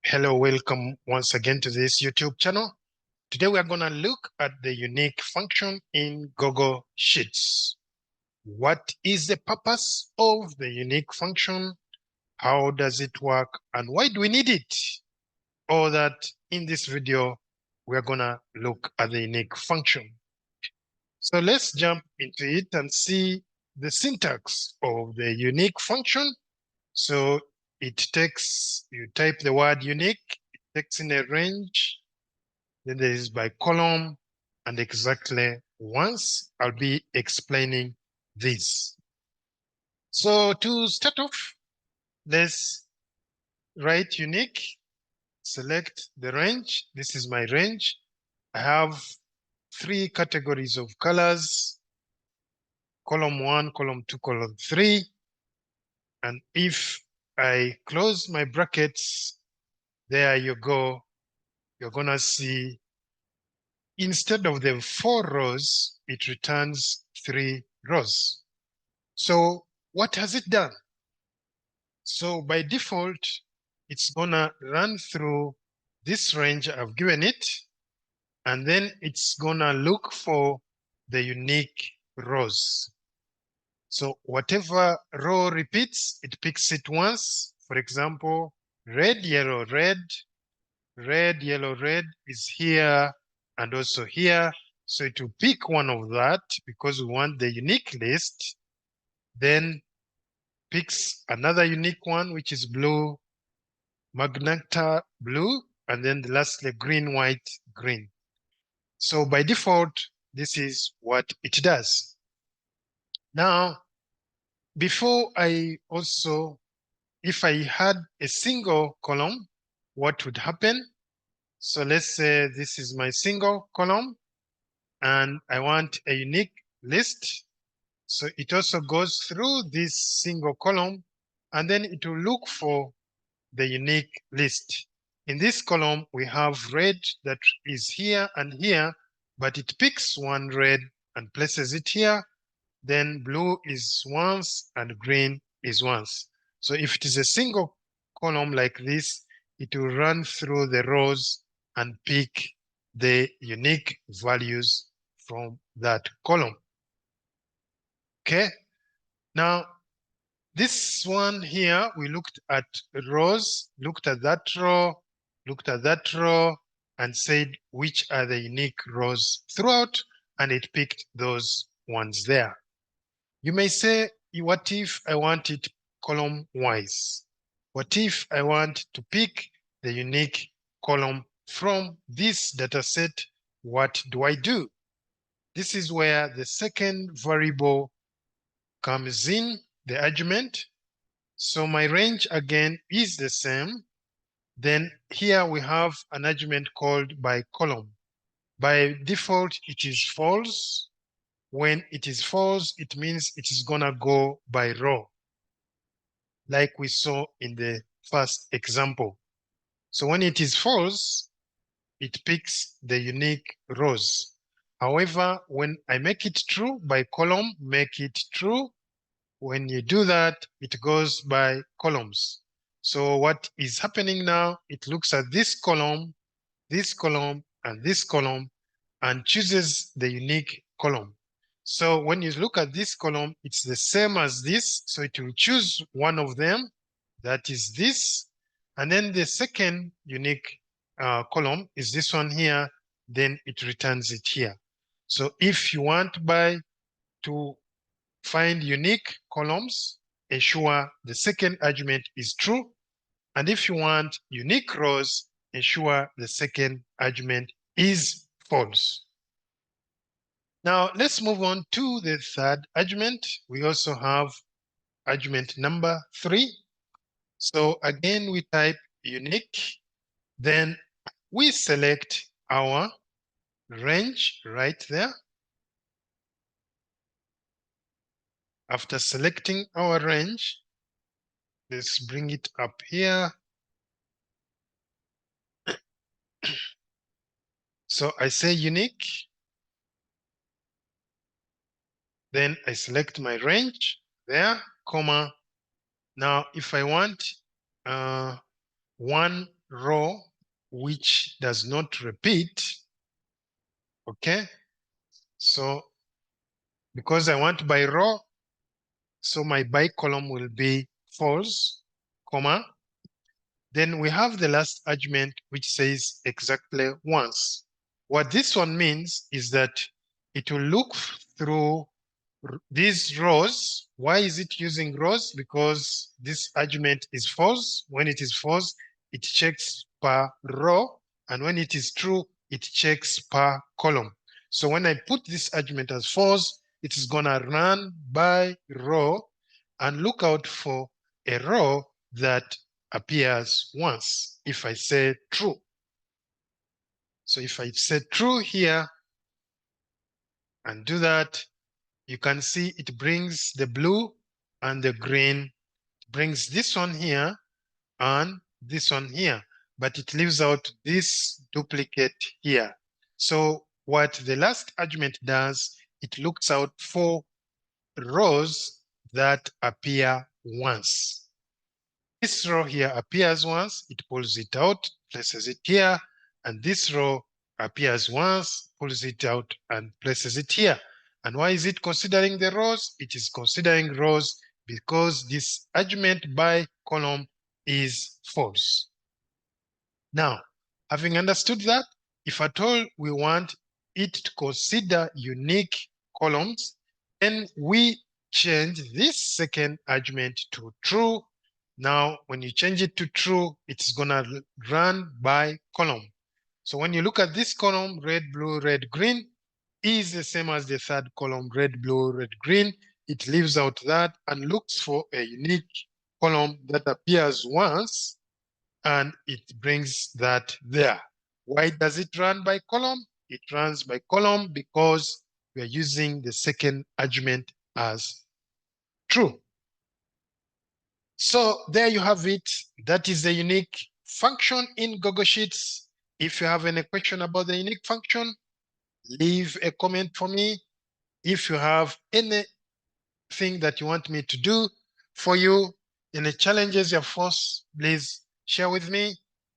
Hello, welcome once again to this YouTube channel. Today we are going to look at the unique function in Google Sheets. What is the purpose of the unique function? How does it work? And why do we need it? All that in this video, we are going to look at the unique function. So let's jump into it and see the syntax of the unique function. So it takes, you type the word unique, it takes in a range, then there is by column, and exactly once I'll be explaining this. So to start off, let's write unique, select the range. This is my range. I have three categories of colors, column 1, column 2, column 3. And if I close my brackets, there you go. You're going to see instead of the 4 rows, it returns 3 rows. So what has it done? So by default, it's going to run through this range I've given it, and then it's going to look for the unique rows. So whatever row repeats, it picks it once. For example, red, yellow, red, red, yellow, red is here and also here. So it will pick one of that because we want the unique list. Then picks another unique one, which is blue, magenta blue, and then lastly green, white, green. So by default, this is what it does. Now, before I also, if I had a single column, what would happen? So let's say this is my single column and I want a unique list. So it also goes through this single column and then it will look for the unique list. In this column, we have red that is here and here, but it picks one red and places it here. Then blue is once and green is once. So if it is a single column like this, it will run through the rows and pick the unique values from that column. Okay. Now, this one here, we looked at rows, looked at that row, looked at that row, and said which are the unique rows throughout, and it picked those ones there. You may say, what if I want it column-wise? What if I want to pick the unique column from this data set? What do I do? This is where the second variable comes in, the argument. So my range again is the same. Then here we have an argument called by column. By default, it is false. When it is false, it means it is gonna go by row, like we saw in the first example. So when it is false, it picks the unique rows. However, when I make it true by column, make it true. When you do that, it goes by columns. So what is happening now, it looks at this column, and this column, and chooses the unique column. So when you look at this column, it's the same as this. So it will choose one of them, that is this. And then the second unique column is this one here, then it returns it here. So if you want to find unique columns, ensure the second argument is true. And if you want unique rows, ensure the second argument is false. Now let's move on to the third argument. We also have argument number 3. So again, we type unique, then we select our range right there. After selecting our range, let's bring it up here. So I say unique, then I select my range there, comma. Now, if I want one row which does not repeat. Okay, so because I want by row, so my by column will be false, comma. Then we have the last argument which says exactly once. What this one means is that it will look through these rows. Why is it using rows? Because this argument is false. When it is false, it checks per row. And when it is true, it checks per column. So when I put this argument as false, it is going to run by row and look out for a row that appears once if I say true. So if I say true here and do that, you can see it brings the blue and the green. It brings this one here and this one here, but it leaves out this duplicate here. So what the last argument does, it looks out for rows that appear once. This row here appears once, it pulls it out, places it here, and this row appears once, pulls it out, and places it here. And why is it considering the rows? It is considering rows because this argument by column is false. Now, having understood that, if at all we want it to consider unique columns, then we change this second argument to true. Now, when you change it to true, it's gonna run by column. So when you look at this column, red, blue, red, green, is the same as the third column, red, blue, red, green. It leaves out that and looks for a unique column that appears once, and it brings that there. Why does it run by column? It runs by column because we are using the second argument as true. So there you have it. That is the unique function in Google Sheets. If you have any question about the unique function, leave a comment for me. If you have anything that you want me to do for you, any challenges you face, please share with me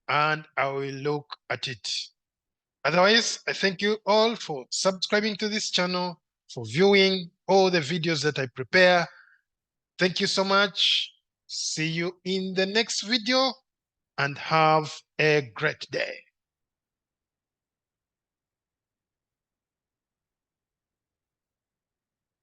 and I will look at it. Otherwise, I thank you all for subscribing to this channel, for viewing all the videos that I prepare. Thank you so much. See you in the next video and have a great day.